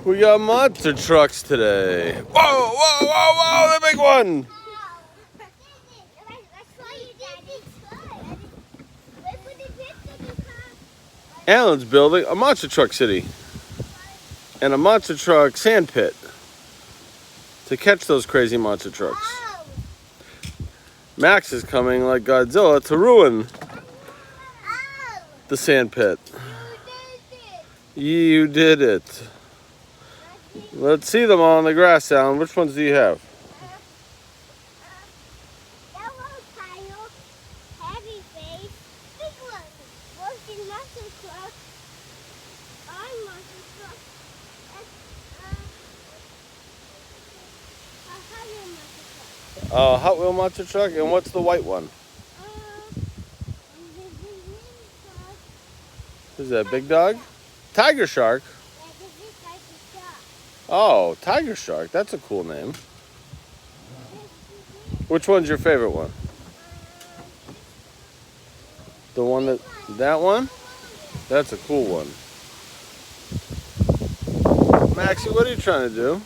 We got monster trucks today. Whoa, whoa, whoa, whoa, the big one. Alan's building a monster truck city and a monster truck sand pit to catch those crazy monster trucks. Max is coming like Godzilla to ruin the sand pit. You did it. Let's see them all on the grass, Alan. Which ones do you have? Yellow tile, heavy face, big one, working monster truck, on monster truck, a Hot wheel monster truck. And what's the white one? Who's that, Big Dog? Tiger Shark. Oh, Tiger Shark. That's a cool name. Which one's your favorite one? The one that one? That's a cool one. Maxie, what are you trying to do?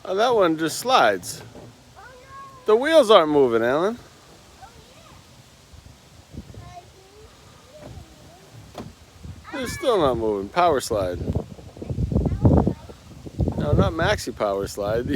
Oh, that one just slides. The wheels aren't moving, Alan. They're still not moving. Power slide. No, not maxi power slide.